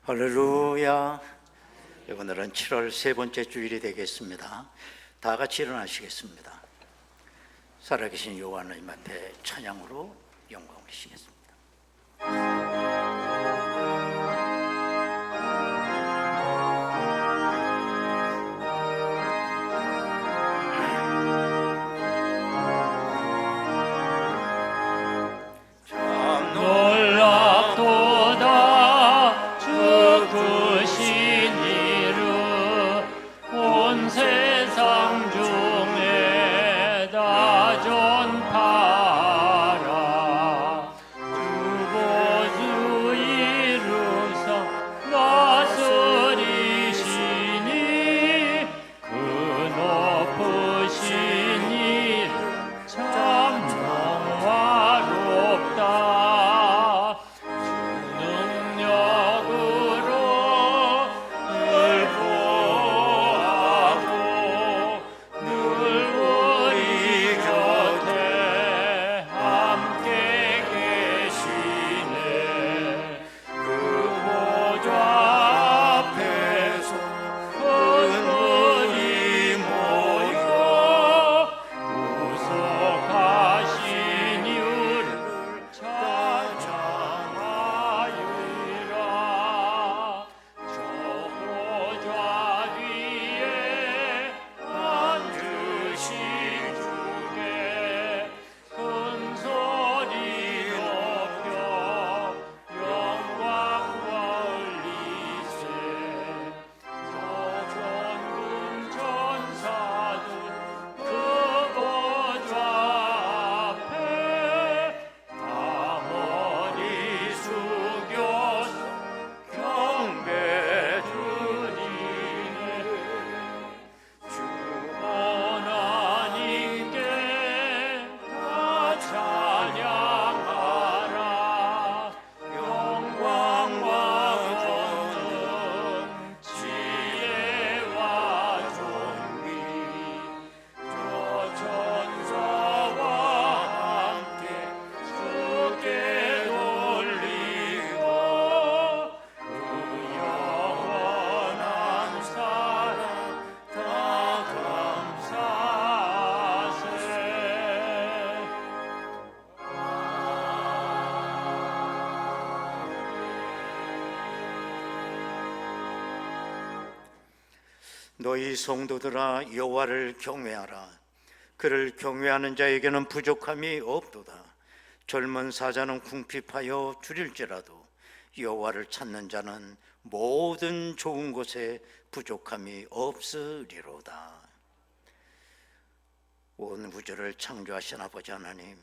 할렐루야. 오늘은 7월 세 번째 주일이 되겠습니다. 다 같이 일어나시겠습니다. 살아계신 여호와 하나님 앞에 찬양으로 영광 올리시겠습니다. 너희 성도들아 여호와를 경외하라. 그를 경외하는 자에게는 부족함이 없도다. 젊은 사자는 궁핍하여 줄일지라도 여호와를 찾는 자는 모든 좋은 것에 부족함이 없으리로다. 온 우주를 창조하신 아버지 하나님,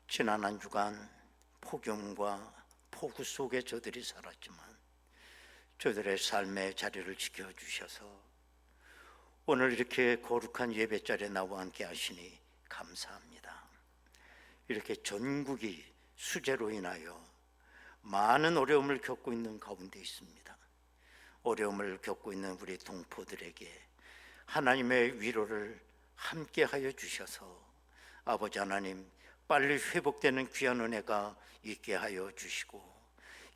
지난 한 주간 폭염과 폭우 속에 저들이 살았지만 저들의 삶의 자리를 지켜주셔서 오늘 이렇게 거룩한 예배 자리에 나와 함께 하시니 감사합니다. 이렇게 전국이 수재로 인하여 많은 어려움을 겪고 있는 가운데 있습니다. 어려움을 겪고 있는 우리 동포들에게 하나님의 위로를 함께 하여 주셔서 아버지 하나님 빨리 회복되는 귀한 은혜가 있게 하여 주시고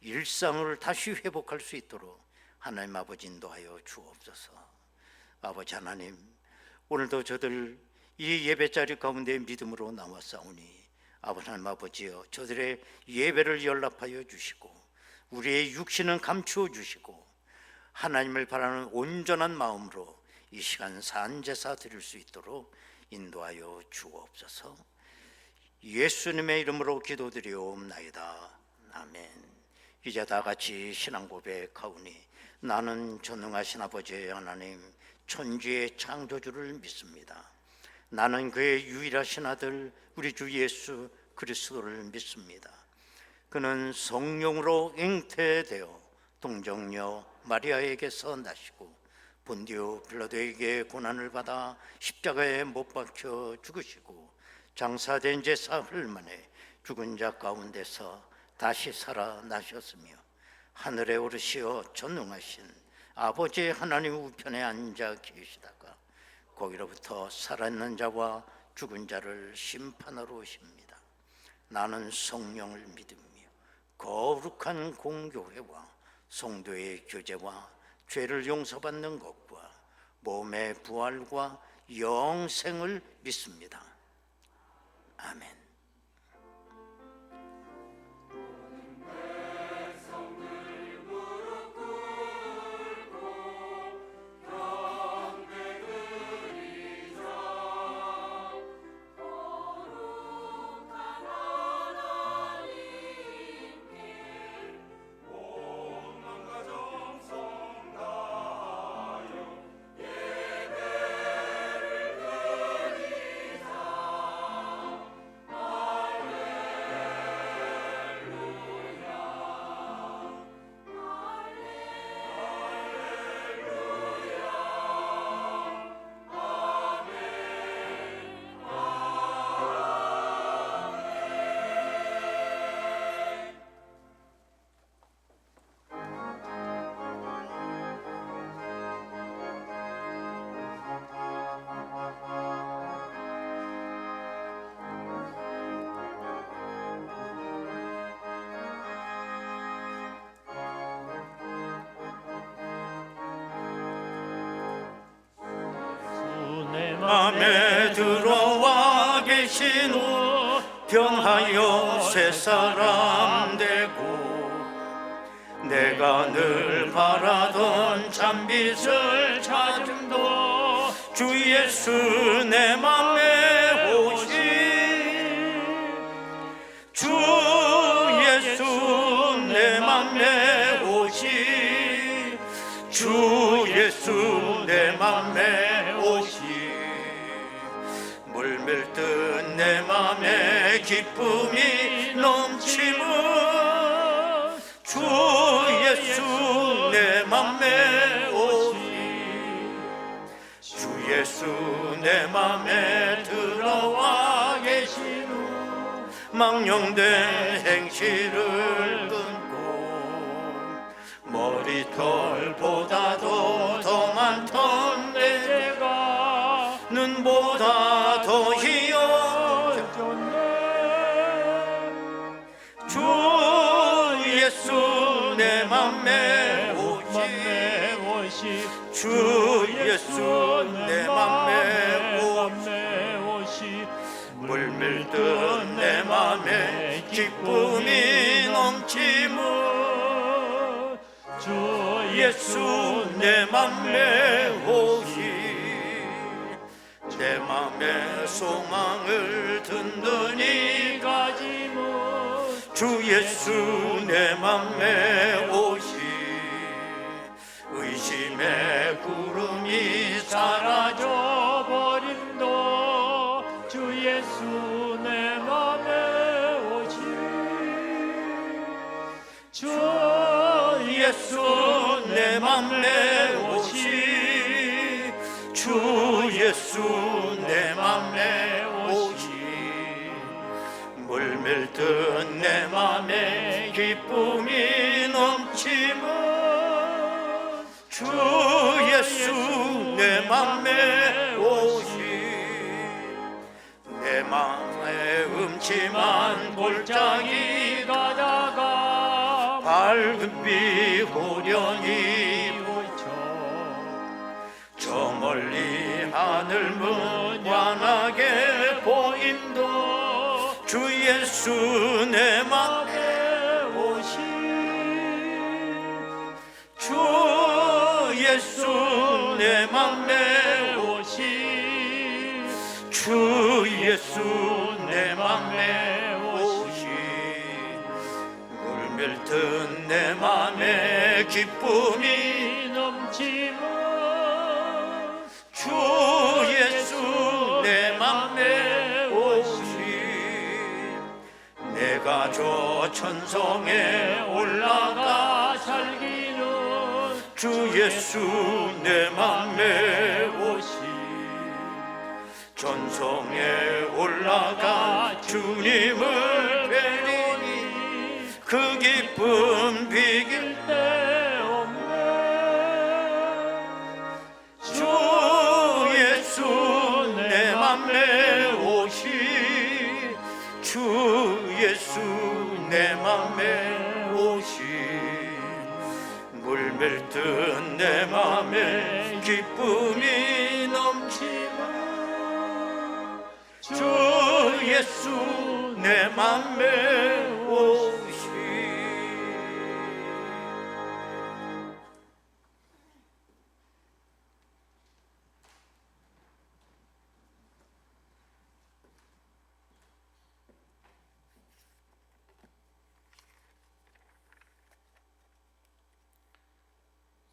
일상을 다시 회복할 수 있도록 하나님 아버지 인도하여 주옵소서. 아버지 하나님, 오늘도 저들 이 예배자리 가운데 믿음으로 나왔사오니 아버지 하나님 아버지여 저들의 예배를 연락하여 주시고 우리의 육신은 감추어 주시고 하나님을 바라는 온전한 마음으로 이 시간 산제사 드릴 수 있도록 인도하여 주옵소서. 예수님의 이름으로 기도드리옵나이다. 아멘. 이제 다 같이 신앙 고백하오니 나는 전능하신 아버지 하나님 천지의 창조주를 믿습니다. 나는 그의 유일하신 아들 우리 주 예수 그리스도를 믿습니다. 그는 성령으로 잉태되어 동정녀 마리아에게서 나시고 본디오 빌라도에게 고난을 받아 십자가에 못 박혀 죽으시고 장사된 지 사흘 만에 죽은 자 가운데서 다시 살아나셨으며 하늘에 오르시어 전능하신 아버지 하나님 우편에 앉아 계시다가 거기로부터 살아있는 자와 죽은 자를 심판하러 오십니다. 나는 성령을 믿으며 거룩한 공교회와 성도의 교제와 죄를 용서받는 것과 몸의 부활과 영생을 믿습니다. 아멘. 맘에 들어와 계신 후 변하여 새 사람 되고 내가 늘 바라던 참빛을 찾음도 주 예수 내 맘에 오시 주 예수 내 맘에 오시 주 예수 내 맘에 오시 물밀듯 내 맘에 기쁨이 넘치면 주 예수 내 맘에 오시 주 예수 내 맘에 들어와 계신 후 망령된 행실을 끊고 머리털보다도 더 많던 내 죄가 눈보다 더 희어졌네 주 예수 내 맘에 오시 주 예수 내 맘에 오시 물밀듯 내 맘에 기쁨이 넘치면 주 예수 내 맘에 오시 내 맘에 소망을 든든히 가지면 주 예수 내 맘에 오시 의심의 구름이 사라져 버린도 주 예수 내 맘에 오시 주 예수 내 맘에 오시 주 예수 내 맘에 오시 물밀듯 내 맘에 기쁨이 넘치면 주 예수 내 맘에 오시 내 맘에 음침한 골짜기 가다가 밝은 빛 호련히 보이죠 저 멀리 하늘문 환하게 보인도 주 예수 내 맘에 오시 주 예수 내 맘에 오시 주 예수 내 맘에 오시 물밀듯 내 맘에 기쁨이 넘치면 주 예수 내 맘에 오시 내가 저 천성에 올라가 살기는 주 예수 내 맘에 오시 전성에 올라가 주님을 뵈니 그 기쁨 비길 데 없네 주 예수 내 맘에 오시 주 예수 내 맘에 물든 내 맘에 기쁨이 넘치마 주 예수 내 맘에 오시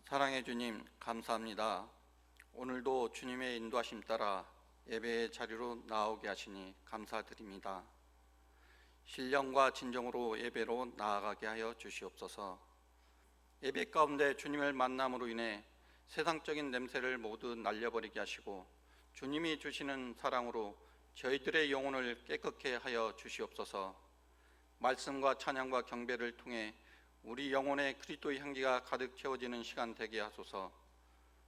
사랑의 주님, 감사합니다. 오늘도 주님의 인도하심 따라 예배의 자리로 나오게 하시니 감사드립니다. 신령과 진정으로 예배로 나아가게 하여 주시옵소서. 예배 가운데 주님을 만남으로 인해 세상적인 냄새를 모두 날려버리게 하시고 주님이 주시는 사랑으로 저희들의 영혼을 깨끗게 하여 주시옵소서. 말씀과 찬양과 경배를 통해 우리 영혼에 그리스도의 향기가 가득 채워지는 시간 되게 하소서.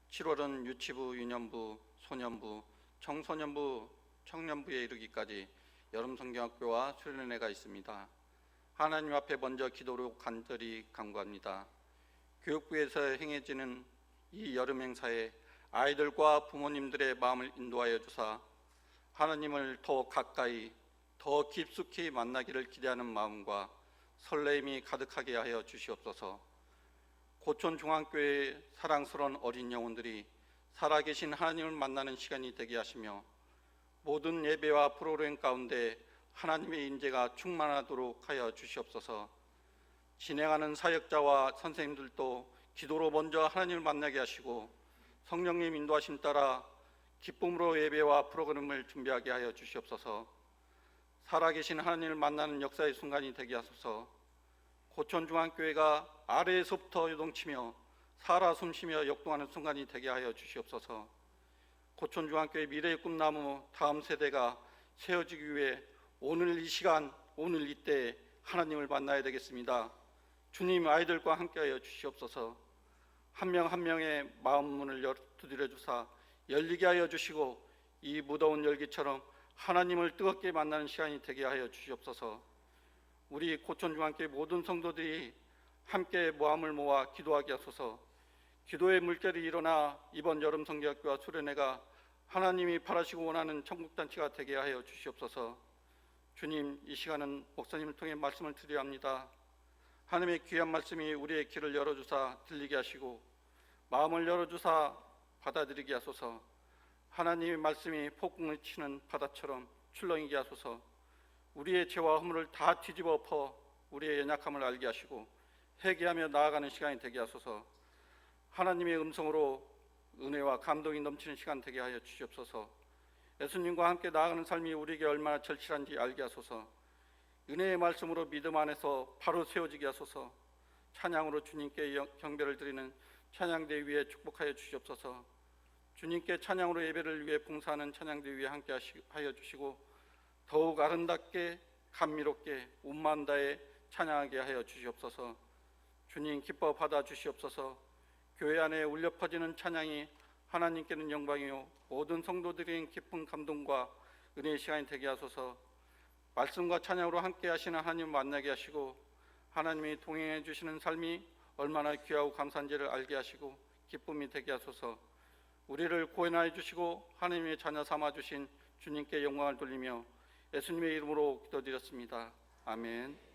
7월은 유치부, 유년부, 소년부, 청소년부, 청년부에 이르기까지 여름성경학교와 수련회가 있습니다. 하나님 앞에 먼저 기도로 간절히 간구합니다. 교육부에서 행해지는 이 여름 행사에 아이들과 부모님들의 마음을 인도하여 주사 하나님을 더 가까이, 더 깊숙이 만나기를 기대하는 마음과 설레임이 가득하게 하여 주시옵소서. 고촌중앙교회의 사랑스러운 어린 영혼들이 살아계신 하나님을 만나는 시간이 되게 하시며 모든 예배와 프로그램 가운데 하나님의 인재가 충만하도록 하여 주시옵소서. 진행하는 사역자와 선생님들도 기도로 먼저 하나님을 만나게 하시고 성령님 인도하심 따라 기쁨으로 예배와 프로그램을 준비하게 하여 주시옵소서. 살아계신 하나님을 만나는 역사의 순간이 되게 하소서. 고촌중앙교회가 아래에서부터 요동치며 살아 숨쉬며 역동하는 순간이 되게 하여 주시옵소서. 고촌중앙교회 미래의 꿈나무 다음 세대가 세워지기 위해 오늘 이 시간, 오늘 이때 하나님을 만나야 되겠습니다. 주님 아이들과 함께하여 주시옵소서. 한 명 한 명의 마음 문을 두드려 주사 열리게 하여 주시고 이 무더운 열기처럼 하나님을 뜨겁게 만나는 시간이 되게 하여 주시옵소서. 우리 고촌중앙교회 모든 성도들이 함께 마음을 모아 기도하게 하소서. 기도의 물결이 일어나 이번 여름 성경학교와 수련회가 하나님이 바라시고 원하는 천국잔치가 되게 하여 주시옵소서. 주님, 이 시간은 목사님을 통해 말씀을 드려야 합니다. 하나님의 귀한 말씀이 우리의 귀를 열어주사 들리게 하시고 마음을 열어주사 받아들이게 하소서. 하나님의 말씀이 폭풍을 치는 바다처럼 출렁이게 하소서. 우리의 죄와 허물을 다 뒤집어 엎어 우리의 연약함을 알게 하시고 회개하며 나아가는 시간이 되게 하소서. 하나님의 음성으로 은혜와 감동이 넘치는 시간 되게 하여 주시옵소서. 예수님과 함께 나아가는 삶이 우리에게 얼마나 절실한지 알게 하소서. 은혜의 말씀으로 믿음 안에서 바로 세워지게 하소서. 찬양으로 주님께 경배를 드리는 찬양대 위에 축복하여 주시옵소서. 주님께 찬양으로 예배를 위해 봉사하는 찬양대 위에 함께 하여 주시고 더욱 아름답게 감미롭게 운만 다해 찬양하게 하여 주시옵소서. 주님 기뻐 받아 주시옵소서. 교회 안에 울려 퍼지는 찬양이 하나님께는 영광이요 모든 성도들인 깊은 감동과 은혜의 시간이 되게 하소서. 말씀과 찬양으로 함께 하시는 하나님 만나게 하시고 하나님이 동행해 주시는 삶이 얼마나 귀하고 감사한지를 알게 하시고 기쁨이 되게 하소서. 우리를 구원하여 주시고 하나님의 자녀 삼아 주신 주님께 영광을 돌리며 예수님의 이름으로 기도드렸습니다. 아멘.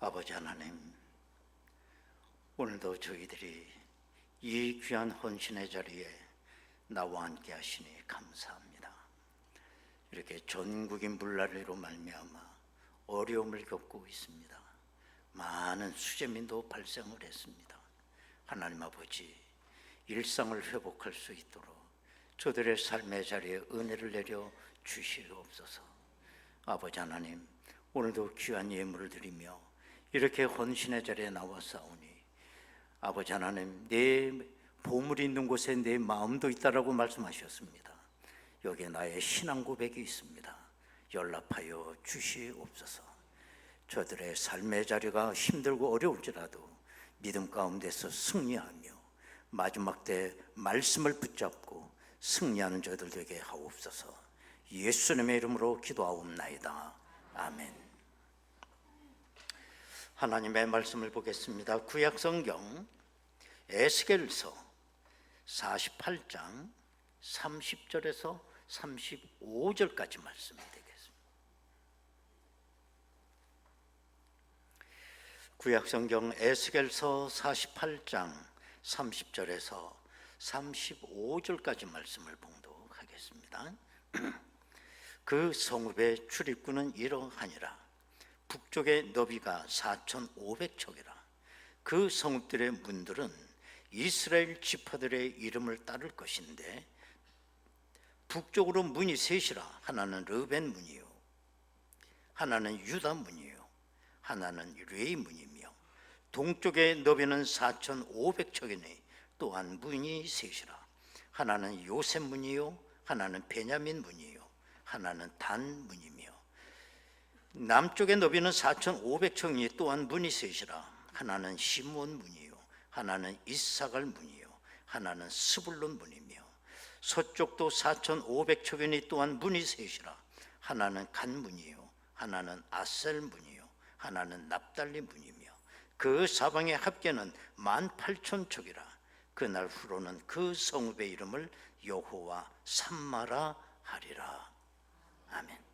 아버지 하나님, 오늘도 저희들이 이 귀한 헌신의 자리에 나와 함께 하시니 감사합니다. 이렇게 전국인 물난리로 말미암아 어려움을 겪고 있습니다. 많은 수재민도 발생을 했습니다. 하나님 아버지, 일상을 회복할 수 있도록 저들의 삶의 자리에 은혜를 내려 주시옵소서. 아버지 하나님, 오늘도 귀한 예물을 드리며 이렇게 헌신의 자리에 나와싸우니 아버지 하나님, 내 보물이 있는 곳에 내 마음도 있다라고 말씀하셨습니다. 여기에 나의 신앙 고백이 있습니다. 연락하여 주시옵소서. 저들의 삶의 자리가 힘들고 어려울지라도 믿음 가운데서 승리하며 마지막 때 말씀을 붙잡고 승리하는 저들 되게 하옵소서. 예수님의 이름으로 기도하옵나이다. 아멘. 하나님의 말씀을 보겠습니다. 구약성경 에스겔서 48장 30절에서 35절까지 말씀이 되겠습니다. 구약성경 에스겔서 48장 30절에서 35절까지 말씀을 봉독하겠습니다. 그 성읍의 출입구는 이러하니라. 북쪽의 너비가 4,500척이라. 그 성읍들의 문들은 이스라엘 지파들의 이름을 따를 것인데 북쪽으로 문이 셋이라. 하나는 르벤 문이요, 하나는 유다 문이요, 하나는 레위 문이며 동쪽의 너비는 4,500척이니 또한 문이 셋이라. 하나는 요셉 문이요, 하나는 베냐민 문이요, 하나는 단 문이며 남쪽의 너비는 4,500척이니 또한 문이 셋이라. 하나는 시므온 문이요, 하나는 이사갈 문이요, 하나는 스불론 문이며 서쪽도 4,500척이니 또한 문이 셋이라. 하나는 간 문이요, 하나는 아셀 문이요, 하나는 납달리 문이며 그 사방의 합계는 18,000척이라. 그날 후로는 그 성읍의 이름을 여호와 삼마라 하리라. 아멘.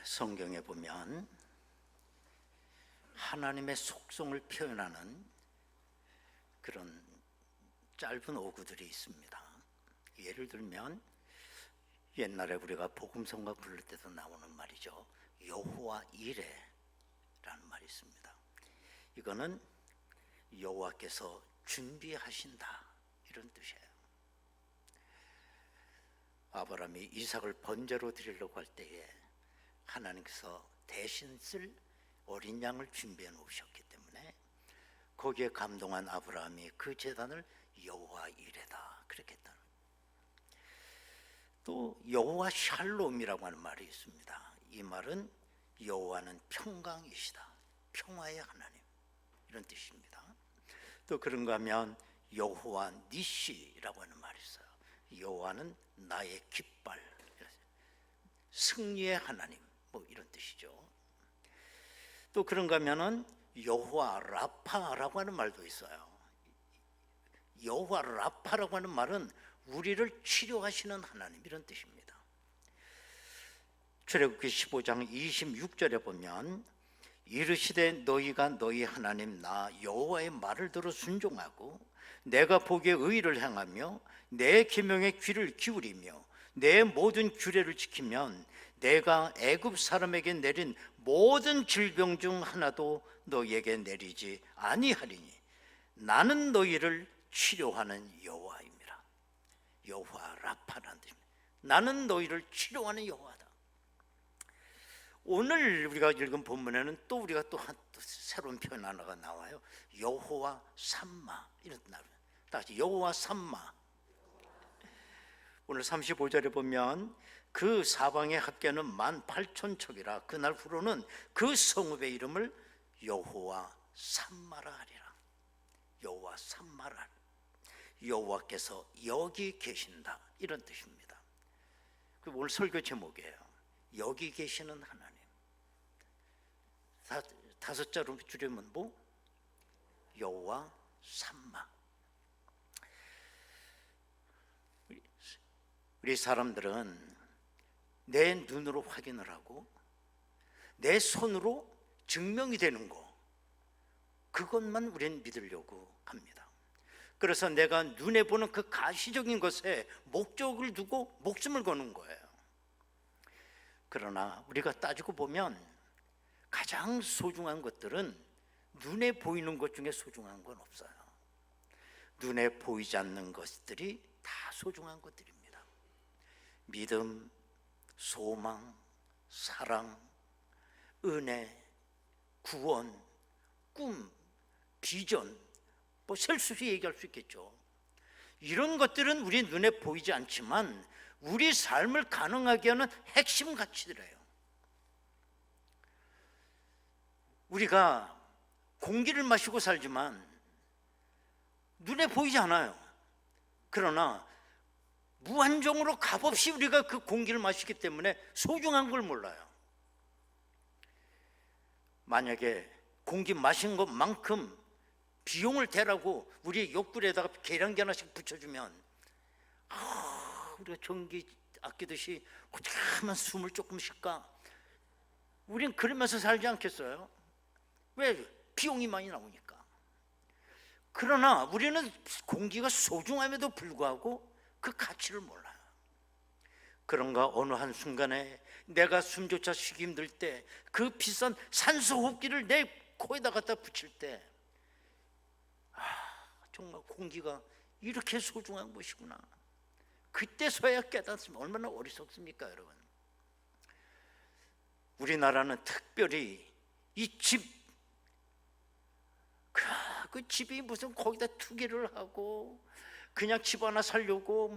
성경에 보면 하나님의 속성을 표현하는 그런 짧은 어구들이 있습니다. 예를 들면 옛날에 우리가 복음성가 부를 때도 나오는 말이죠. 여호와 이레라는 말이 있습니다. 이거는 여호와께서 준비하신다, 이런 뜻이에요. 아브라함이 이삭을 번제로 드리려고 할 때에 하나님께서 대신 쓸 어린 양을 준비해 놓으셨기 때문에 거기에 감동한 아브라함이 그 제단을 여호와 이레다 그렇게 했다. 또 여호와 샬롬이라고 하는 말이 있습니다. 이 말은 여호와는 평강이시다, 평화의 하나님, 이런 뜻입니다. 또 그런가 하면 여호와 니시라고 하는 말이 있어요. 여호와는 나의 깃발, 승리의 하나님, 뭐 이런 뜻이죠. 또 그런가 하면은 여호와 라파라고 하는 말도 있어요. 여호와 라파라고 하는 말은 우리를 치료하시는 하나님, 이런 뜻입니다. 출애굽기 15장 26절에 보면 이르시되 너희가 너희 하나님 나 여호와의 말을 들어 순종하고 내가 보기에 의를 행하며 내 계명에 귀를 기울이며 내 모든 규례를 지키면 내가 애굽 사람에게 내린 모든 질병 중 하나도 너희에게 내리지 아니하리니 나는 너희를 치료하는 여호와입니다. 여호와 라파라는 뜻입니다. 나는 너희를 치료하는 여호와다. 오늘 우리가 읽은 본문에는 또 우리가 또 새로운 표현 하나가 나와요. 여호와 삼마, 이런 말. 다시 여호와 삼마. 오늘 35절에 보면 그 사방의 합계는 18,000척이라 그날 후로는 그 성읍의 이름을 여호와 삼마라 하리라. 여호와 삼마라. 여호와께서 여기 계신다, 이런 뜻입니다. 그 오늘 설교 제목이에요. 여기 계시는 하나님. 다섯 자로 줄이면 뭐? 여호와 삼마. 우리 사람들은 내 눈으로 확인을 하고 내 손으로 증명이 되는 거, 그것만 우리는 믿으려고 합니다. 그래서 내가 눈에 보는 그 가시적인 것에 목적을 두고 목숨을 거는 거예요. 그러나 우리가 따지고 보면 가장 소중한 것들은 눈에 보이는 것 중에 소중한 건 없어요. 눈에 보이지 않는 것들이 다 소중한 것들입니다. 믿음, 소망, 사랑, 은혜, 구원, 꿈, 비전, 뭐 셀 수 없이 얘기할 수 있겠죠. 이런 것들은 우리 눈에 보이지 않지만 우리 삶을 가능하게 하는 핵심 가치들이에요. 우리가 공기를 마시고 살지만 눈에 보이지 않아요. 그러나 무한정으로 값없이 우리가 그 공기를 마시기 때문에 소중한 걸 몰라요. 만약에 공기 마신 것만큼 비용을 대라고 우리 옆구리에다가 계량기 하나씩 붙여주면 우리가 전기 아끼듯이 어떻게 하면 숨을 조금 쉴까? 우린 그러면서 살지 않겠어요? 왜? 비용이 많이 나오니까. 그러나 우리는 공기가 소중함에도 불구하고 그 가치를 몰라요. 그런가 어느 한순간에 내가 숨조차 쉬기 힘들 때 그 비싼 산소 호흡기를 내 코에다 갖다 붙일 때 정말 공기가 이렇게 소중한 것이구나. 그때서야 깨닫으면 얼마나 어리석습니까, 여러분? 우리나라는 특별히 이 집, 그 집이 무슨 거기다 투기를 하고 그냥 집 하나 살려고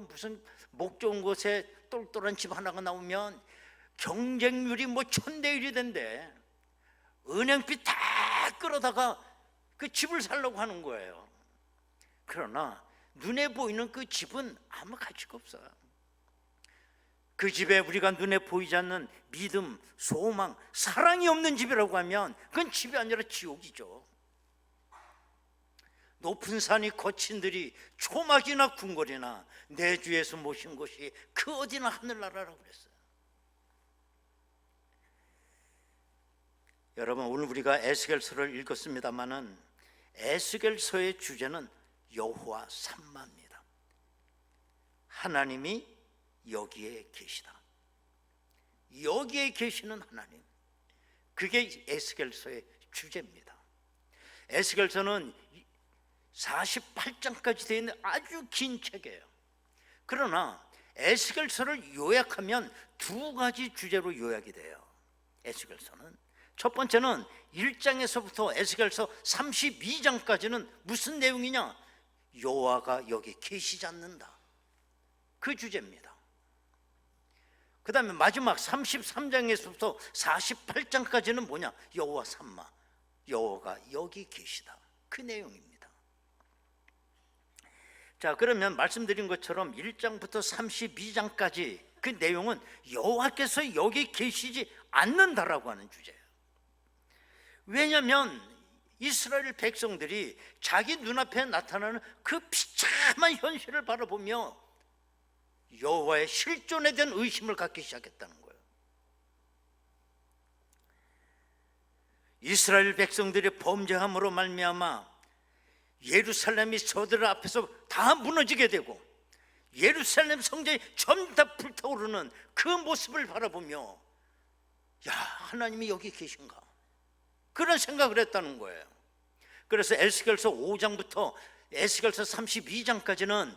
무슨 목 좋은 곳에 똘똘한 집 하나가 나오면 경쟁률이 뭐 1000대 1이 된대. 은행비 다 끌어다가 그 집을 살려고 하는 거예요. 그러나 눈에 보이는 그 집은 아무 가치가 없어요. 그 집에 우리가 눈에 보이지 않는 믿음, 소망, 사랑이 없는 집이라고 하면 그건 집이 아니라 지옥이죠. 높은 산이 거친 들이 초막이나 궁궐이나 내 주에서 모신 곳이 그 어디나 하늘나라라고 그랬어요. 여러분, 오늘 우리가 에스겔서를 읽었습니다마는 에스겔서의 주제는 여호와 삼마입니다. 하나님이 여기에 계시다. 여기에 계시는 하나님, 그게 에스겔서의 주제입니다. 에스겔서는 48장까지 되어 있는 아주 긴 책이에요. 그러나 에스겔서를 요약하면 두 가지 주제로 요약이 돼요. 에스겔서는 첫 번째는 1장에서부터 에스겔서 32장까지는 무슨 내용이냐? 여호와가 여기 계시지 않는다, 그 주제입니다. 그 다음에 마지막 33장에서부터 48장까지는 뭐냐? 여호와 삼마, 여호와가 여기 계시다, 그 내용입니다. 자, 그러면 말씀드린 것처럼 1장부터 32장까지 그 내용은 여호와께서 여기 계시지 않는다라고 하는 주제예요. 왜냐하면 이스라엘 백성들이 자기 눈앞에 나타나는 그 비참한 현실을 바라보며 여호와의 실존에 대한 의심을 갖기 시작했다는 거예요. 이스라엘 백성들의 범죄함으로 말미암아 예루살렘이 저들 앞에서 다 무너지게 되고 예루살렘 성전이 전부 다 불타오르는 그 모습을 바라보며 야, 하나님이 여기 계신가, 그런 생각을 했다는 거예요. 그래서 에스겔서 5장부터 에스겔서 32장까지는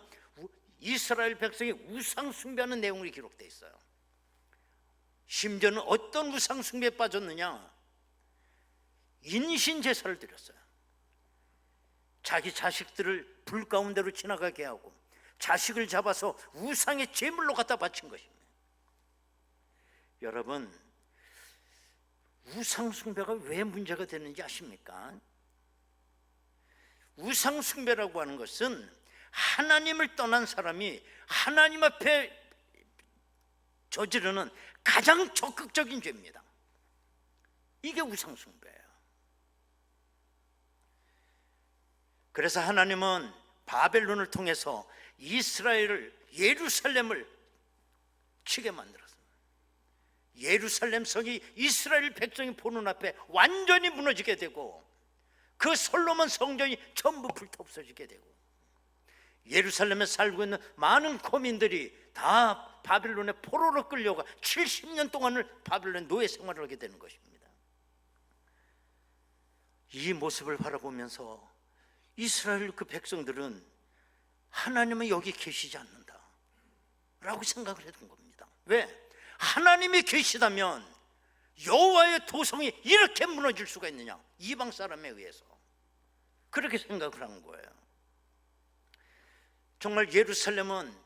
이스라엘 백성이 우상 숭배하는 내용이 기록되어 있어요. 심지어는 어떤 우상 숭배에 빠졌느냐? 인신 제사를 드렸어요. 자기 자식들을 불 가운데로 지나가게 하고 자식을 잡아서 우상의 제물로 갖다 바친 것입니다. 여러분, 우상 숭배가 왜 문제가 되는지 아십니까? 우상 숭배라고 하는 것은 하나님을 떠난 사람이 하나님 앞에 저지르는 가장 적극적인 죄입니다. 이게 우상 숭배예요. 그래서 하나님은 바벨론을 통해서 이스라엘을, 예루살렘을 치게 만들었습니다. 예루살렘 성이 이스라엘 백성이 보는 앞에 완전히 무너지게 되고 그 솔로몬 성전이 전부 불타 없어지게 되고 예루살렘에 살고 있는 많은 거민들이 다 바벨론의 포로로 끌려가 70년 동안을 바벨론 노예 생활을 하게 되는 것입니다. 이 모습을 바라보면서 이스라엘 그 백성들은 하나님은 여기 계시지 않는다 라고 생각을 했던 겁니다. 왜? 하나님이 계시다면 여호와의 도성이 이렇게 무너질 수가 있느냐? 이방 사람에 의해서 그렇게 생각을 한 거예요. 정말 예루살렘은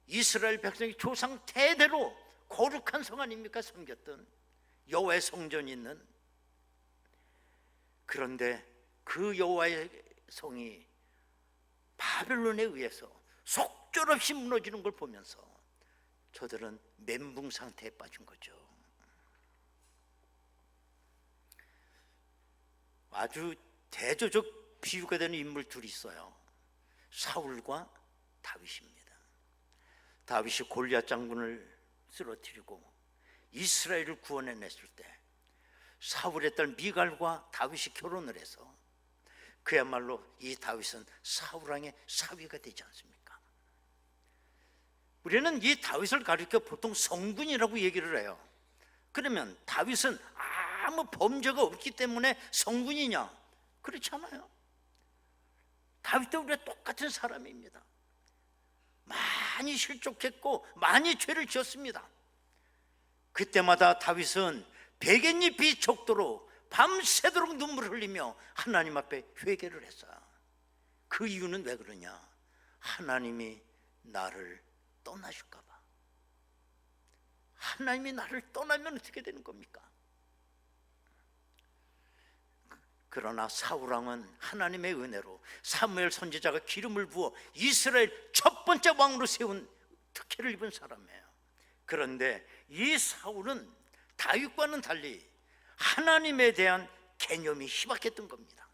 이스라엘 백성이 조상 대대로 거룩한 성 아닙니까? 섬겼던 여호와의 성전이 있는. 그런데 그 여호와의 성이 바벨론에 의해서 속절없이 무너지는 걸 보면서 저들은 멘붕 상태에 빠진 거죠. 아주 대조적 비유가 되는 인물 둘이 있어요. 사울과 다윗입니다. 다윗이 골리앗 장군을 쓰러뜨리고 이스라엘을 구원해냈을 때 사울의 딸 미갈과 다윗이 결혼을 해서 그야말로 이 다윗은 사울 왕의 사위가 되지 않습니까? 우리는 이 다윗을 가리켜 보통 성군이라고 얘기를 해요. 그러면 다윗은 아무 범죄가 없기 때문에 성군이냐? 그렇지 않아요. 다윗도 우리가 똑같은 사람입니다. 많이 실족했고 많이 죄를 지었습니다. 그때마다 다윗은 백엔잎이 족도로 밤새도록 눈물을 흘리며 하나님 앞에 회개를 했어요. 그 이유는 왜 그러냐? 하나님이 나를 떠나실까 봐. 하나님이 나를 떠나면 어떻게 되는 겁니까? 그러나 사울왕은 하나님의 은혜로 사무엘 선지자가 기름을 부어 이스라엘 첫 번째 왕으로 세운 특혜를 입은 사람이에요. 그런데 이 사울은 다윗과는 달리 하나님에 대한 개념이 희박했던 겁니다.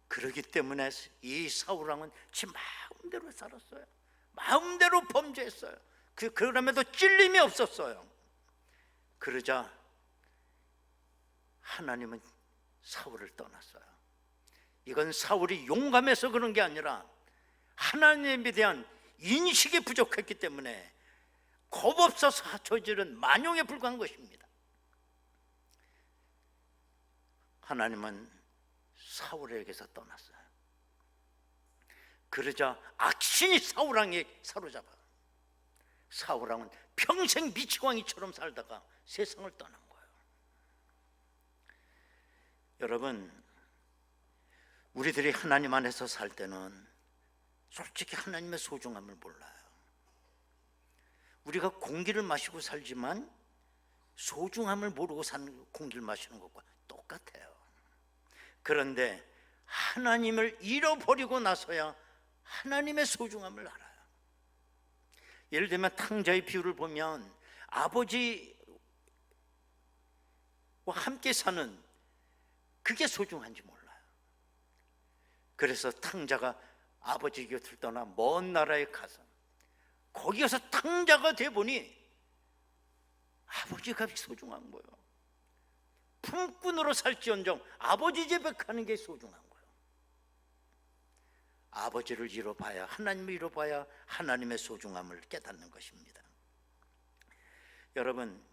그렇기 때문에 이 사울왕은 지 마음대로 살았어요. 마음대로 범죄했어요. 그럼에도 찔림이 없었어요. 그러자 하나님은 사울을 떠났어요. 이건 사울이 용감해서 그런 게 아니라 하나님에 대한 인식이 부족했기 때문에 겁 없어서 저지른 만용에 불과한 것입니다. 하나님은 사울에게서 떠났어요. 그러자 악신이 사울왕에 사로잡아 사울왕은 평생 미치광이처럼 살다가 세상을 떠난 거예요. 여러분, 우리들이 하나님 안에서 살 때는 솔직히 하나님의 소중함을 몰라요. 우리가 공기를 마시고 살지만 소중함을 모르고 사는 공기를 마시는 것과 똑같아요. 그런데 하나님을 잃어버리고 나서야 하나님의 소중함을 알아요. 예를 들면 탕자의 비유를 보면 아버지와 함께 사는 그게 소중한지 몰라요. 그래서 탕자가 아버지 곁을 떠나 먼 나라에 가서 거기 가서 탕자가 돼 보니 아버지가 소중한 거예요. 품꾼으로 살지언정 아버지 집에 가는 게 소중한 거예요. 아버지를 잃어봐야, 하나님을 잃어봐야 하나님의 소중함을 깨닫는 것입니다. 여러분,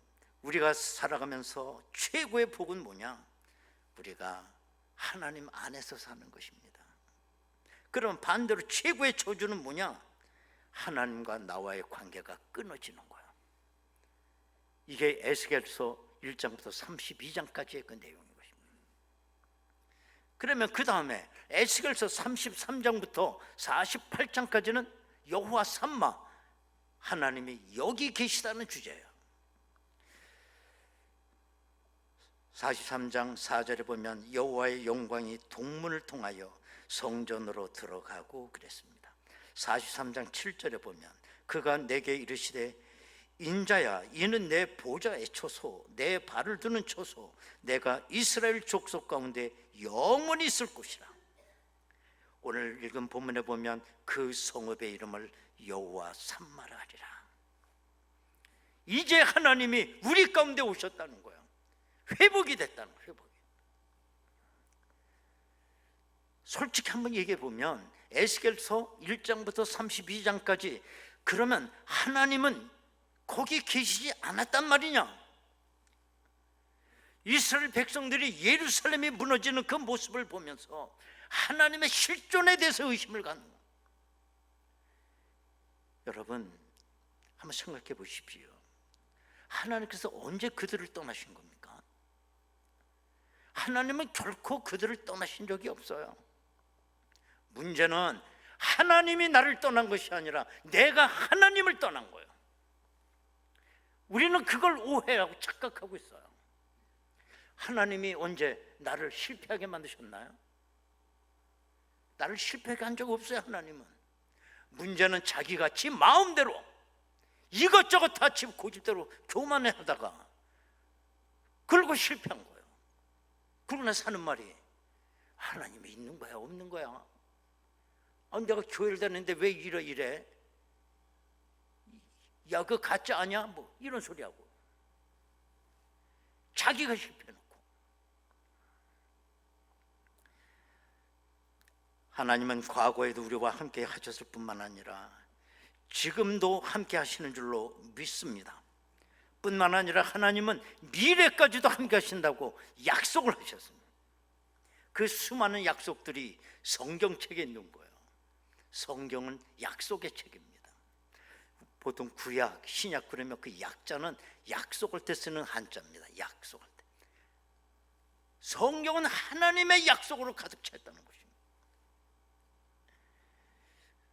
우리가 살아가면서 최고의 복은 뭐냐? 우리가 하나님 안에서 사는 것입니다. 그러면 반대로 최고의 저주는 뭐냐? 하나님과 나와의 관계가 끊어지는 거예요. 이게 에스겔서 1장부터 32장까지의 그 내용인 것입니다. 그러면 그 다음에 에스겔서 33장부터 48장까지는 여호와 삼마, 하나님이 여기 계시다는 주제예요. 43장 4절에 보면 여호와의 영광이 동문을 통하여 성전으로 들어가고 그랬습니다. 43장 7절에 보면 그가 내게 이르시되 인자야, 이는 내 보좌의 초소, 내 발을 두는 초소, 내가 이스라엘 족속 가운데 영원히 있을 곳이라. 오늘 읽은 본문에 보면 그 성읍의 이름을 여호와 삼마라 하리라. 이제 하나님이 우리 가운데 오셨다는 거예요. 회복이 됐다는 거예요. 회복이. 솔직히 한번 얘기해 보면 에스겔서 1장부터 32장까지 그러면 하나님은 거기 계시지 않았단 말이냐? 이스라엘 백성들이 예루살렘이 무너지는 그 모습을 보면서 하나님의 실존에 대해서 의심을 갖는 거예요. 여러분, 한번 생각해 보십시오. 하나님께서 언제 그들을 떠나신 겁니까? 하나님은 결코 그들을 떠나신 적이 없어요. 문제는 하나님이 나를 떠난 것이 아니라 내가 하나님을 떠난 거예요. 우리는 그걸 오해하고 착각하고 있어요. 하나님이 언제 나를 실패하게 만드셨나요? 나를 실패하게 한 적 없어요. 하나님은. 문제는 자기가 지 마음대로 이것저것 다 지 고집대로 교만해 하다가 그러고 실패한 거예요. 그러나 사는 말이 하나님이 있는 거야 없는 거야? 내가 교회를 다니는데 왜 이래? 야, 그거 가짜 아니야? 뭐 이런 소리 하고 자기가 실패해놓고. 하나님은 과거에도 우리와 함께 하셨을 뿐만 아니라 지금도 함께 하시는 줄로 믿습니다. 뿐만 아니라 하나님은 미래까지도 함께 하신다고 약속을 하셨습니다. 그 수많은 약속들이 성경책에 있는 거예요. 성경은 약속의 책입니다. 보통 구약, 신약 그러면 그 약자는 약속할 때 쓰는 한자입니다. 약속할 때. 성경은 하나님의 약속으로 가득 차 있다는 것입니다.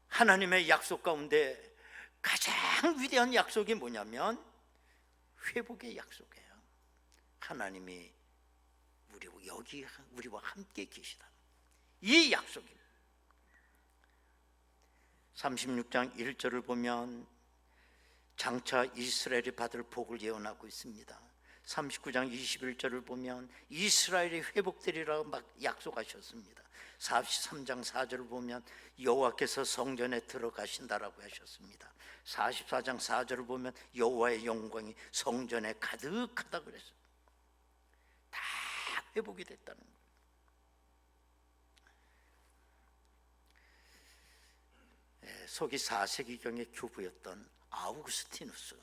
하나님의 약속 가운데 가장 위대한 약속이 뭐냐면 회복의 약속이에요. 하나님이 우리와 함께 계시다. 이 약속입니다. 36장 1절을 보면 장차 이스라엘이 받을 복을 예언하고 있습니다. 39장 21절을 보면 이스라엘이 회복되리라고 막 약속하셨습니다. 43장 4절을 보면 여호와께서 성전에 들어가신다라고 하셨습니다. 44장 4절을 보면 여호와의 영광이 성전에 가득하다 그랬어요. 다 회복이 됐다는 거예요. 서기 4세기경의 교부였던 아우구스티누스,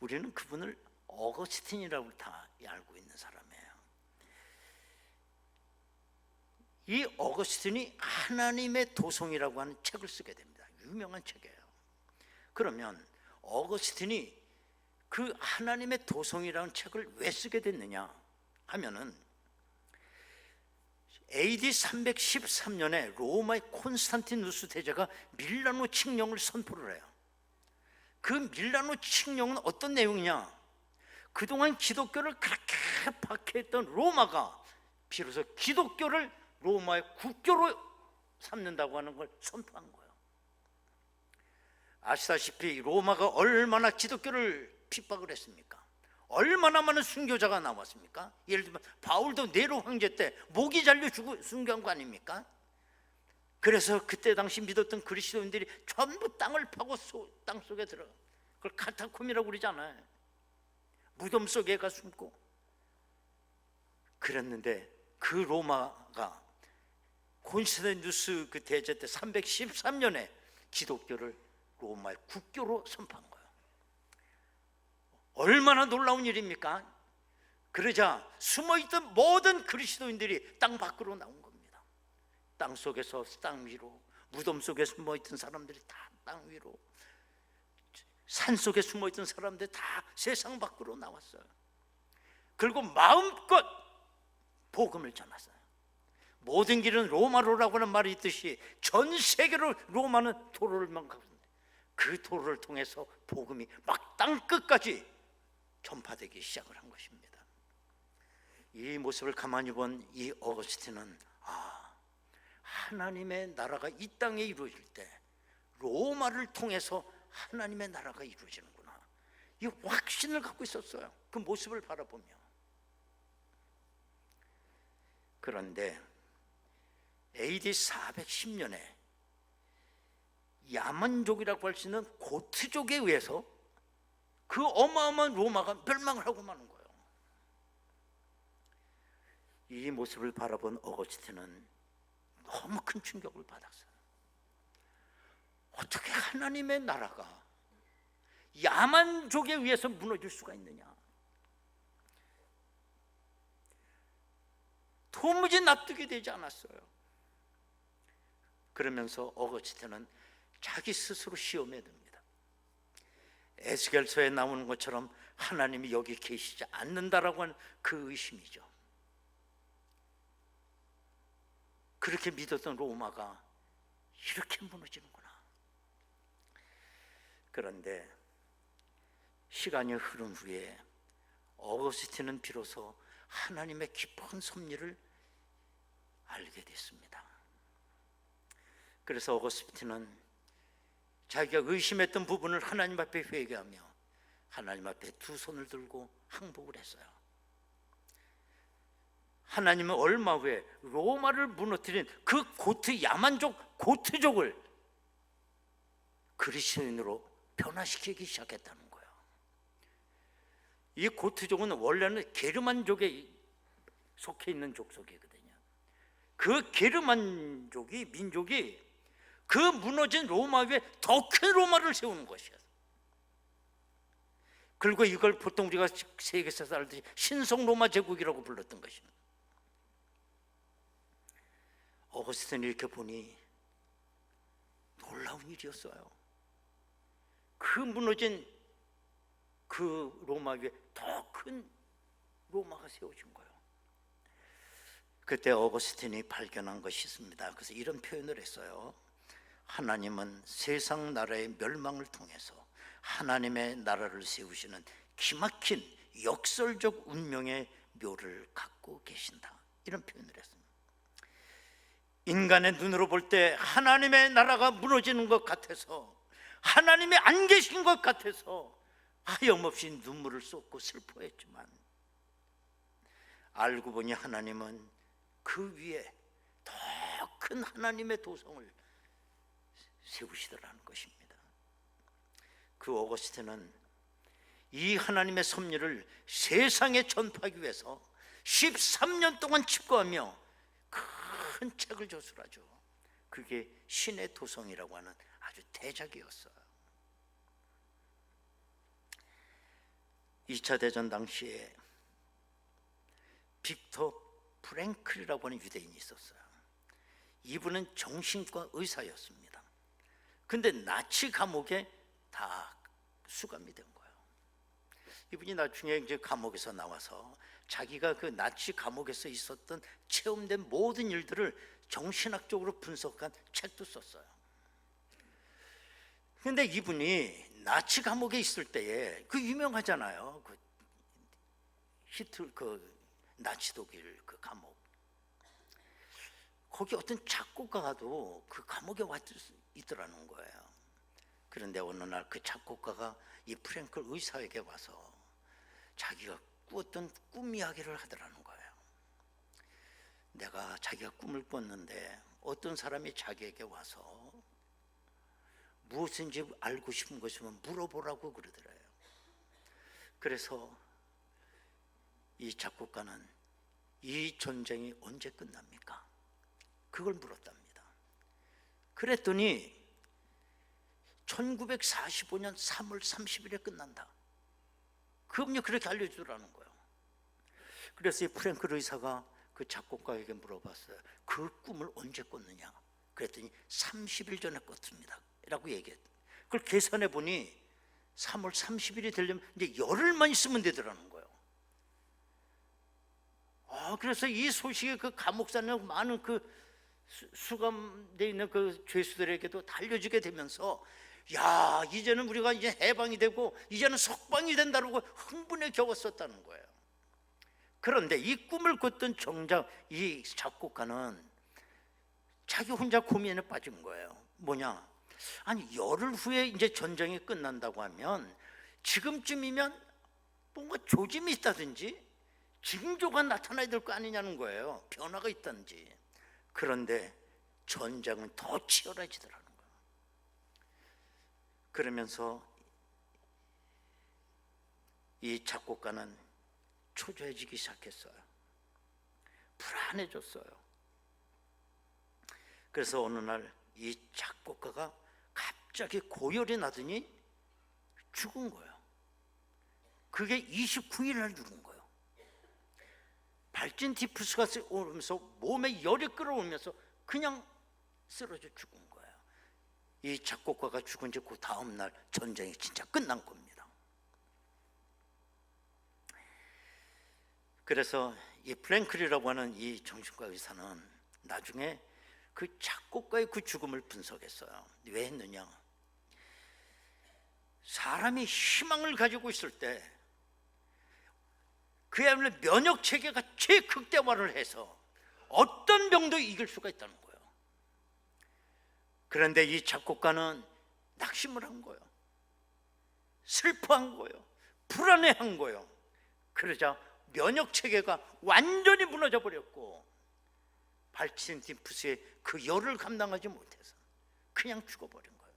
우리는 그분을 어거스틴이라고 다 알고 있는 사람이에요. 이 어거스틴이 하나님의 도성이라고 하는 책을 쓰게 됩니다. 유명한 책이에요. 그러면 어거스틴이 그 하나님의 도성이라는 책을 왜 쓰게 됐느냐 하면은 AD 313년에 로마의 콘스탄티누스 대제가 밀라노 칙령을 선포를 해요. 그 밀라노 칙령은 어떤 내용이냐? 그동안 기독교를 그렇게 박해했던 로마가 비로소 기독교를 로마의 국교로 삼는다고 하는 걸 선포한 거예요. 아시다시피 로마가 얼마나 기독교를 핍박을 했습니까? 얼마나 많은 순교자가 나왔습니까? 예를 들면 바울도 네로 황제 때 목이 잘려 죽고 순교한 거 아닙니까? 그래서 그때 당시 믿었던 그리스도인들이 전부 땅을 파고 땅 속에 들어가, 그걸 카타콤이라고 그러잖아요. 무덤 속에 가 숨고. 그랬는데 그 로마가 콘스탄티누스 그 대제 때 313년에 기독교를 로마의 국교로 선포한 거예요. 얼마나 놀라운 일입니까? 그러자 숨어있던 모든 그리스도인들이 땅 밖으로 나온 겁니다. 땅 속에서 땅 위로, 무덤 속에 숨어있던 사람들이 다 땅 위로, 산 속에 숨어있던 사람들이 다 세상 밖으로 나왔어요. 그리고 마음껏 복음을 전했어요. 모든 길은 로마로라고 하는 말이 있듯이 전 세계로 로마는 도로를만 가고 있는데 그 도로를 통해서 복음이 막 땅끝까지 전파되기 시작을 한 것입니다. 이 모습을 가만히 본 이 어거스틴은 하나님의 나라가 이 땅에 이루어질 때 로마를 통해서 하나님의 나라가 이루어지는구나, 이 확신을 갖고 있었어요. 그 모습을 바라보며. 그런데 AD 410년에 야만족이라고 할 수 있는 고트족에 의해서 그 어마어마한 로마가 멸망을 하고 마는 거예요. 이 모습을 바라본 어거스틴은 너무 큰 충격을 받았어요. 어떻게 하나님의 나라가 야만족에 의해서 무너질 수가 있느냐? 도무지 납득이 되지 않았어요. 그러면서 어거스틴은 자기 스스로 시험에 듭니다. 에스겔서에 나오는 것처럼 하나님이 여기 계시지 않는다라고 하는 그 의심이죠. 그렇게 믿었던 로마가 이렇게 무너지는구나. 그런데 시간이 흐른 후에 어거스틴은 비로소 하나님의 깊은 섭리를 알게 됐습니다. 그래서 어거스틴은 자기가 의심했던 부분을 하나님 앞에 회개하며 하나님 앞에 두 손을 들고 항복을 했어요. 하나님은 얼마 후에 로마를 무너뜨린 그 고트 야만족 고트족을 그리스도인으로 변화시키기 시작했다는 거예요. 이 고트족은 원래는 게르만족에 속해 있는 족속이거든요. 그 게르만족이 민족이 그 무너진 로마 위에 더 큰 로마를 세우는 것이었어요. 그리고 이걸 보통 우리가 세계에서 알듯이 신성 로마 제국이라고 불렀던 것입니다. 어거스틴이 이렇게 보니 놀라운 일이었어요. 그 무너진 그 로마 위에 더 큰 로마가 세워진 거예요. 그때 어거스틴이 발견한 것이 있습니다. 그래서 이런 표현을 했어요. 하나님은 세상 나라의 멸망을 통해서 하나님의 나라를 세우시는 기막힌 역설적 운명의 묘를 갖고 계신다, 이런 표현을 했습니다. 인간의 눈으로 볼 때 하나님의 나라가 무너지는 것 같아서, 하나님이 안 계신 것 같아서 하염없이 눈물을 쏟고 슬퍼했지만 알고 보니 하나님은 그 위에 더 큰 하나님의 도성을 세우시더라는 것입니다. 그 어거스틴은 이 하나님의 섭리를 세상에 전파하기 위해서 13년 동안 집거하며 큰 책을 저술하죠. 그게 신의 도성이라고 하는 아주 대작이었어요. 2차 대전 당시에 빅터 프랭클이라고 하는 유대인이 있었어요. 이분은 정신과 의사였습니다. 근데 나치 감옥에 다 수감이 된 거예요. 이분이 나중에 이제 감옥에서 나와서 자기가 그 나치 감옥에서 있었던 체험된 모든 일들을 정신학적으로 분석한 책도 썼어요. 근데 이분이 나치 감옥에 있을 때에 그 유명하잖아요. 그 나치 독일 그 감옥. 거기 어떤 작곡가도 그 감옥에 와 있더라는 거예요. 그런데 어느 날 그 작곡가가 이 프랭클 의사에게 와서 자기가 꾸었던 꿈 이야기를 하더라는 거예요. 자기가 꿈을 꿨는데 어떤 사람이 자기에게 와서 무엇인지 알고 싶은 것이면 물어보라고 그러더래요. 그래서 이 작곡가는 이 전쟁이 언제 끝납니까? 그걸 물었답니다. 그랬더니 1945년 3월 30일에 끝난다. 그분이 그렇게 알려주더라는 거예요. 그래서 이 프랭클 의사가 그 작곡가에게 물어봤어요. 그 꿈을 언제 꿨느냐? 그랬더니 30일 전에 꿨습니다 라고 얘기했어요. 그걸 계산해 보니 3월 30일이 되려면 이제 열흘만 있으면 되더라는 거예요. 그래서 이 소식이 그 감옥사나 많은 그 수감되어 있는 그 죄수들에게도 달려지게 되면서 야, 이제는 우리가 이제 해방이 되고 이제는 석방이 된다고 흥분에 겨웠었다는 거예요. 그런데 이 꿈을 꿨던 정작 이 작곡가는 자기 혼자 고민에 빠진 거예요. 뭐냐? 아니, 열흘 후에 이제 전쟁이 끝난다고 하면 지금쯤이면 뭔가 조짐이 있다든지 징조가 나타나야 될 거 아니냐는 거예요. 변화가 있다든지. 그런데 전쟁은 더 치열해지더라는 거예요. 그러면서 이 작곡가는 초조해지기 시작했어요. 불안해졌어요. 그래서 어느 날 이 작곡가가 갑자기 고열이 나더니 죽은 거예요. 그게 29일 날 죽은 거예요. 발진 디프스가 오면서 몸에 열이 끓어오면서 그냥 쓰러져 죽은 거예요. 이 작곡가가 죽은 지 그 다음 날 전쟁이 진짜 끝난 겁니다. 그래서 이 프랭클이라고 하는 이 정신과 의사는 나중에 그 작곡가의 그 죽음을 분석했어요. 왜 했느냐? 사람이 희망을 가지고 있을 때 그야말로 면역 체계가 최극대화를 해서 어떤 병도 이길 수가 있다는 거예요. 그런데 이 작곡가는 낙심을 한 거예요. 슬퍼한 거예요. 불안해한 거예요. 그러자 면역 체계가 완전히 무너져 버렸고 발진 디프스의 그 열을 감당하지 못해서 그냥 죽어버린 거예요.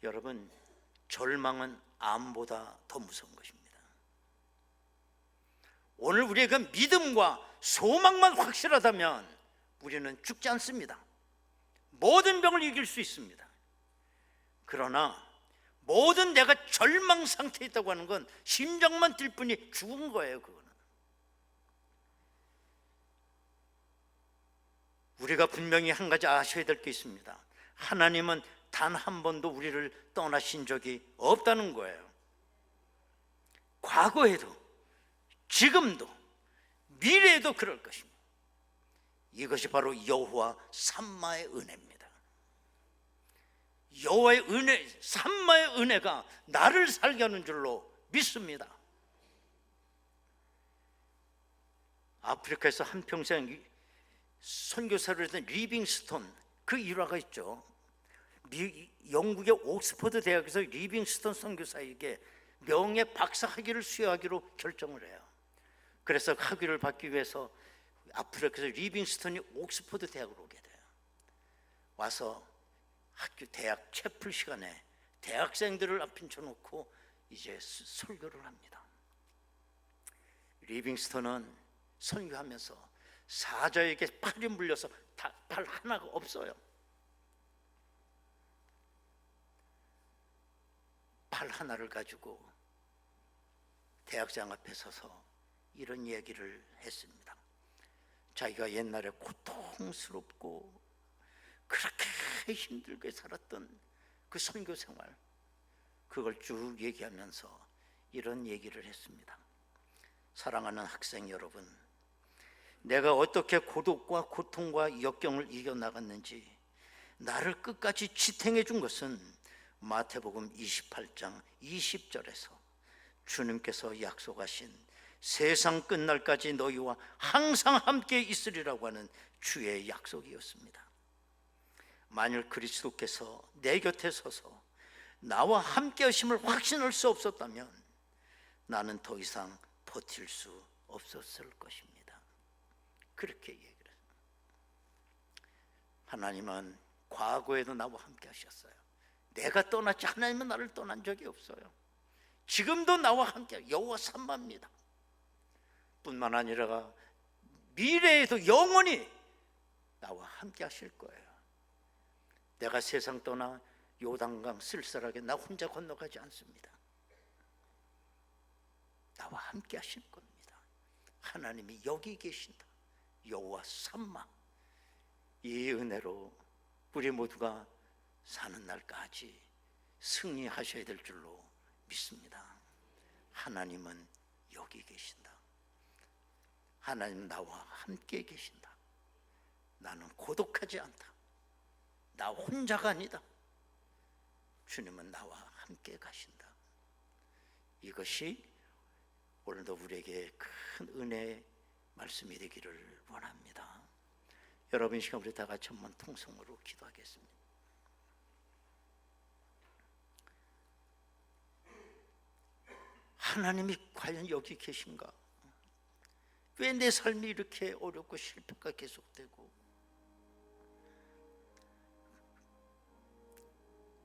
여러분, 절망은 암보다 더 무서운 것입니다. 오늘 우리의 그 믿음과 소망만 확실하다면 우리는 죽지 않습니다. 모든 병을 이길 수 있습니다. 그러나 모든 내가 절망 상태에 있다고 하는 건 심장만 뛸 뿐이 죽은 거예요. 그거는 우리가 분명히 한 가지 아셔야 될 게 있습니다. 하나님은 단 한 번도 우리를 떠나신 적이 없다는 거예요. 과거에도 지금도 미래에도 그럴 것입니다. 이것이 바로 여호와 삼마의 은혜입니다. 여호와의 은혜, 삼마의 은혜가 나를 살게 하는 줄로 믿습니다. 아프리카에서 한평생 선교사를 했던 리빙스톤, 그 일화가 있죠. 영국의 옥스퍼드 대학에서 리빙스톤 선교사에게 명예 박사 학위를 수여하기로 결정을 해요. 그래서 학위를 받기 위해서 아프리카에서 리빙스톤이 옥스퍼드 대학으로 오게 돼요. 와서 대학 채플 시간에 대학생들을 앞에 앉혀놓고 이제 설교를 합니다. 리빙스턴은 선교하면서 사자에게 팔이 물려서 팔 하나가 없어요. 팔 하나를 가지고 대학생 앞에 서서 이런 얘기를 했습니다. 자기가 옛날에 고통스럽고 그렇게 힘들게 살았던 그 선교 생활, 그걸 쭉 얘기하면서 이런 얘기를 했습니다. 사랑하는 학생 여러분, 내가 어떻게 고독과 고통과 역경을 이겨나갔는지 나를 끝까지 지탱해 준 것은 마태복음 28장 20절에서 주님께서 약속하신 세상 끝날까지 너희와 항상 함께 있으리라고 하는 주의 약속이었습니다. 만일 그리스도께서 내 곁에 서서 나와 함께 하심을 확신할 수 없었다면 나는 더 이상 버틸 수 없었을 것입니다. 그렇게 얘기를 했습니다. 하나님은 과거에도 나와 함께 하셨어요. 내가 떠났지 하나님은 나를 떠난 적이 없어요. 지금도 나와 함께 여호와 삼마입니다. 뿐만 아니라 미래에도 영원히 나와 함께 하실 거예요. 내가 세상 떠나 요단강 쓸쓸하게 나 혼자 건너가지 않습니다. 나와 함께 하실 겁니다. 하나님이 여기 계신다. 여호와 삼마. 이 은혜로 우리 모두가 사는 날까지 승리하셔야 될 줄로 믿습니다. 하나님은 여기 계신다. 하나님 나와 함께 계신다. 나는 고독하지 않다. 나 혼자가 아니다. 주님은 나와 함께 가신다. 이것이 오늘도 우리에게 큰 은혜의 말씀이 되기를 원합니다. 여러분, 이 시간 우리 다 같이 한번 통성으로 기도하겠습니다. 하나님이 과연 여기 계신가? 왜 내 삶이 이렇게 어렵고 실패가 계속되고,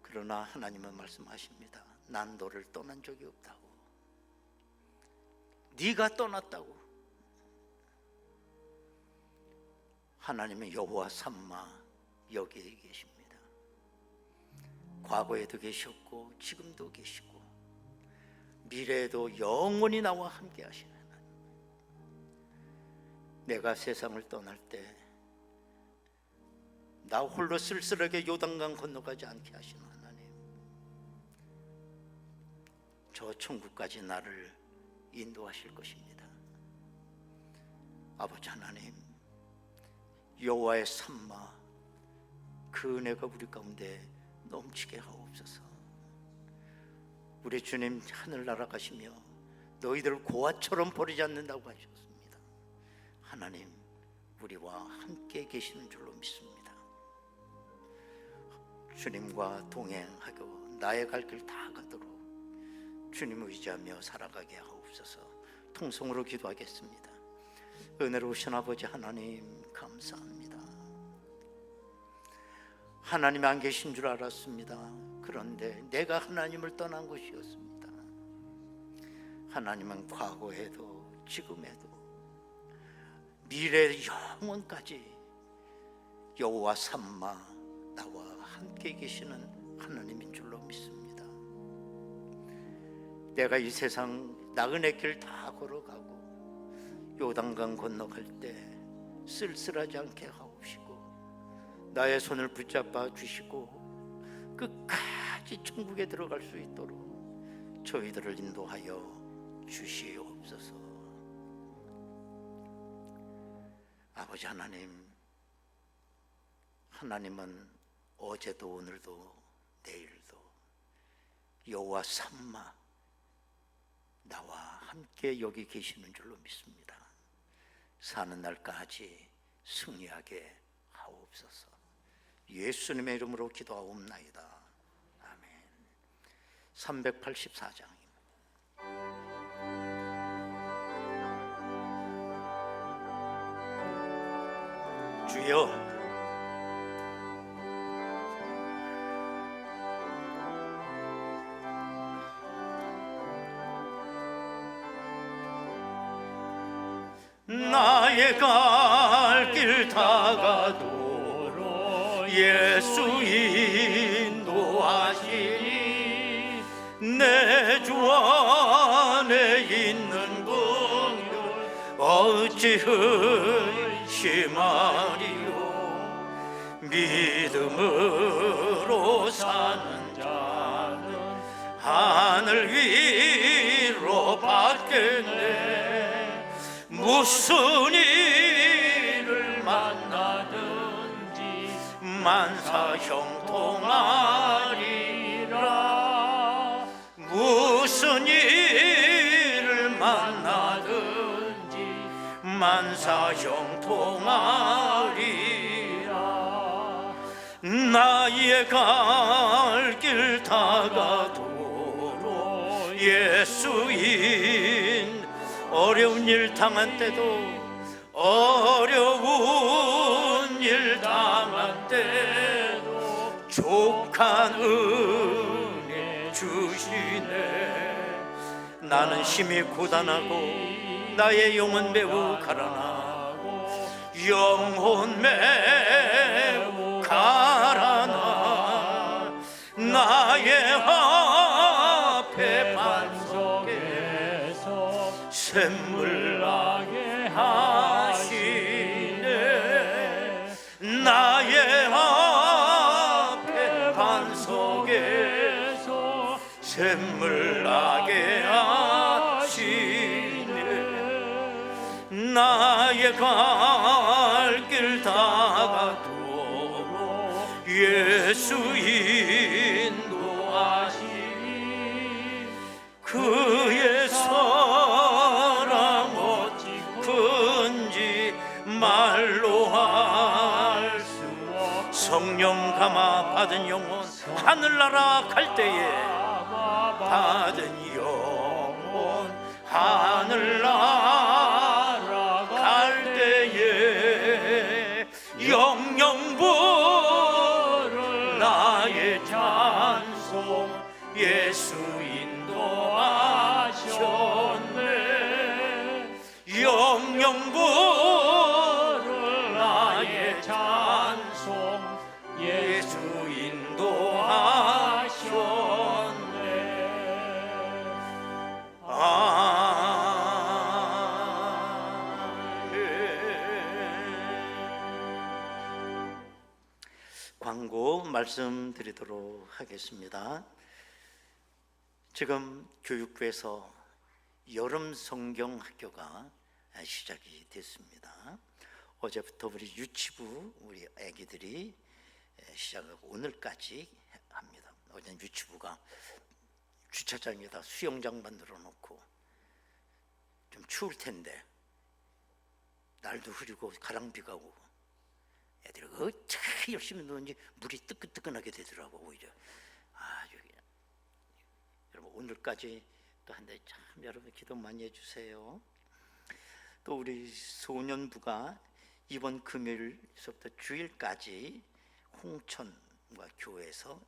그러나 하나님은 말씀하십니다. 난 너를 떠난 적이 없다고. 네가 떠났다고. 하나님은 여호와 삼마 여기에 계십니다. 과거에도 계셨고 지금도 계시고 미래에도 영원히 나와 함께 하시는 하나님. 내가 세상을 떠날 때 나 홀로 쓸쓸하게 요단강 건너가지 않게 하시는 하나님, 저 천국까지 나를 인도하실 것입니다. 아버지 하나님, 여호와의 삼마 그 은혜가 우리 가운데 넘치게 하옵소서. 우리 주님 하늘 날아가시며 너희들을 고아처럼 버리지 않는다고 하셨습니다. 하나님, 우리와 함께 계시는 줄로 믿습니다. 주님과 동행하고 나의 갈 길 다 가도록 주님 의지하며 살아가게 하옵소서. 통성으로 기도하겠습니다. 은혜로우신 아버지 하나님, 감사합니다. 하나님 안 계신 줄 알았습니다. 그런데 내가 하나님을 떠난 것이었습니다. 하나님은 과거에도 지금에도 미래 영원까지 여호와 삼마 나와 함께 계시는 하나님인 줄로 믿습니다. 내가 이 세상 나그네 길 다 걸어가고 요단강 건너갈 때 쓸쓸하지 않게 하옵시고 나의 손을 붙잡아 주시고 끝까지 천국에 들어갈 수 있도록 저희들을 인도하여 주시옵소서. 아버지 하나님, 하나님은 어제도 오늘도 내일도 여호와 삼마 나와 함께 여기 계시는 줄로 믿습니다. 사는 날까지 승리하게 하옵소서. 예수님의 이름으로 기도하옵나이다. 아멘. 384장입니다. 주여, 나의 갈 길 다가도록 예수 인도하시니 내 주 안에 있는 긍휼 어찌 의심하리요. 믿음으로 사는 자는 하늘 위로 받겠네. 무슨 일을 만나든지 만사형통하리라. 무슨 일을 만나든지 만사형통하리라. 나의 갈 길 다가도록 예수인 어려운 일 당한 때도 어려운 일 당한 때도 족한 은혜 주시네. 나는 심히 고단하고 나의 영혼 매우 가라나고 영혼 매우 가라나 나의 앞에 반석에서 샘물 나게 하시네. 나의 앞에 반석에서 샘물 나게 하시네. 나의 갈 길 다가도록 예수 인도하시니 그의 사랑 어찌 큰지 말로 할 수 없. 성령 감화 받은 영혼 하늘나라 갈 때에 받은 영혼 하늘나라 갈 때에 영영 부를 나의 찬송 예수 인도하셨네. 영영 부를 나의 찬송 예수 인도하셨네. 아멘. 광고 말씀드리도록 하겠습니다. 지금 교육부에서 여름 성경 학교가 시작이 됐습니다. 어제부터 우리 유치부 우리 아기들이 시작하고 오늘까지 합니다. 어제는 유치부가 주차장에다 수영장 만들어 놓고 좀 추울 텐데 날도 흐리고 가랑비가 오고 애들이 어떻게 열심히 노는지 물이 뜨끈뜨끈하게 되더라고. 오히려 여러분 오늘까지 또 한 달 참 여러분 기도 많이 해주세요. 또 우리 소년부가 이번 금요일서부터 주일까지 홍천과 교회에서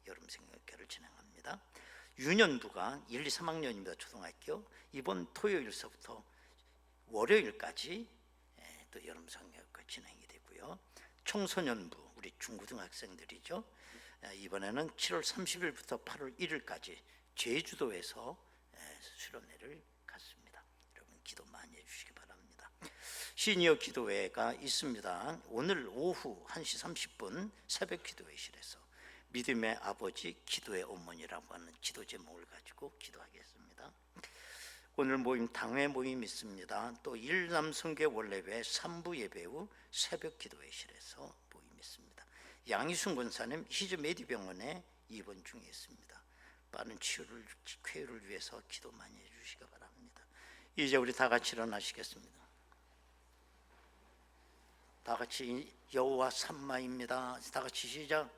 여름 생각회를 진행합니다. 유년부가 1, 2, 3학년입니다. 초등학교 이번 토요일서부터 월요일까지 또 여름 성경학과 진행이 되고요. 청소년부 우리 중고등학생들이죠. 이번에는 7월 30일부터 8월 1일까지 제주도에서 수련회를 갖습니다. 여러분 기도 많이 해주시기 바랍니다. 시니어 기도회가 있습니다. 오늘 오후 1시 30분 새벽 기도회실에서 믿음의 아버지 기도의 어머니라고 하는 기도 제목을 가지고 기도하겠습니다. 오늘 모임 당회 모임 있습니다. 또 일남 성교 원래회 3부 예배 후 새벽 기도회실에서 모임 있습니다. 양희순 권사님 희주 메디병원에 입원 중에 있습니다. 빠른 치유를 쾌유를 위해서 기도 많이 해주시기 바랍니다. 이제 우리 다 같이 일어나시겠습니다. 다 같이 여호와 삼마입니다. 다 같이 시작.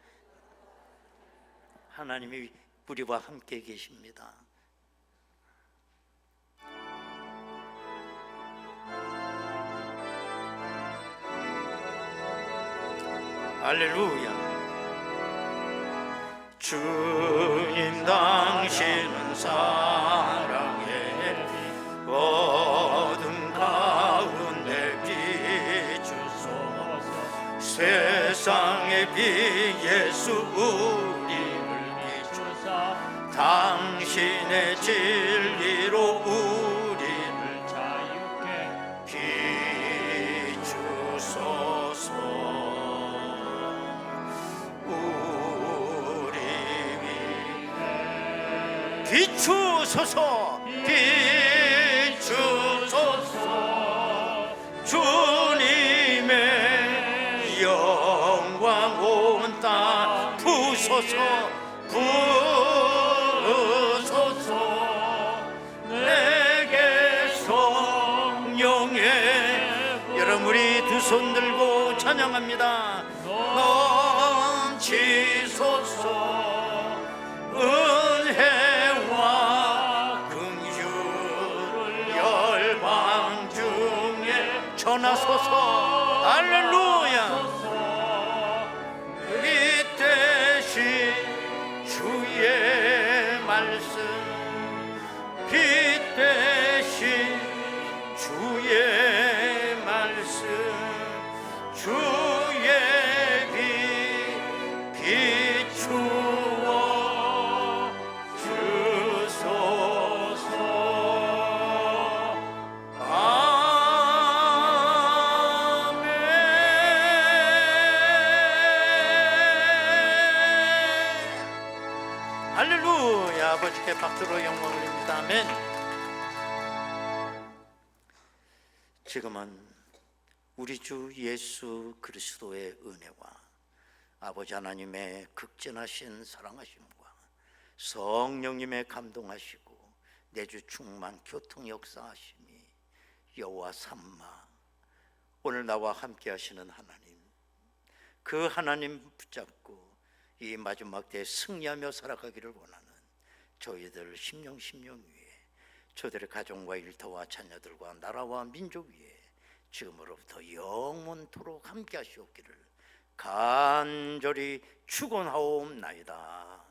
하나님이 우리와 함께 계십니다. 할렐루야. 주님 당신은 사랑의 어둠 가운데 예비 예수 우리를 비추사 당신의 진리로 우리를 자유케 비추소서. 우리 위해 비추소서. 비추소서. 주님의 영광 온 땅 부소서. 부소서. 내게 성령의 여러분 우리 두 손 들고 찬양합니다. 넘치소서. 은혜와 긍휼 열방 중에 전하소서. 할렐루야. 우리 대신 주의 말씀 빛 대신 주의 말씀 주의 빛 비추어 주소서. 아멘. 할렐루야. 아버지께 박수로 영광 올립니다. 아멘. 지금은 우리 주 예수 그리스도의 은혜와 아버지 하나님의 극진하신 사랑하심과 성령님의 감동하시고 내주 충만 교통 역사하심이 여호와 삼마 오늘 나와 함께 하시는 하나님, 그 하나님 붙잡고 이 마지막 때에 승리하며 살아가기를 원하는 저희들 심령 위에, 저들의 가정과 일터와 자녀들과 나라와 민족 위에 지금으로부터 영원토록 함께 하시옵기를 간절히 축원하옵나이다.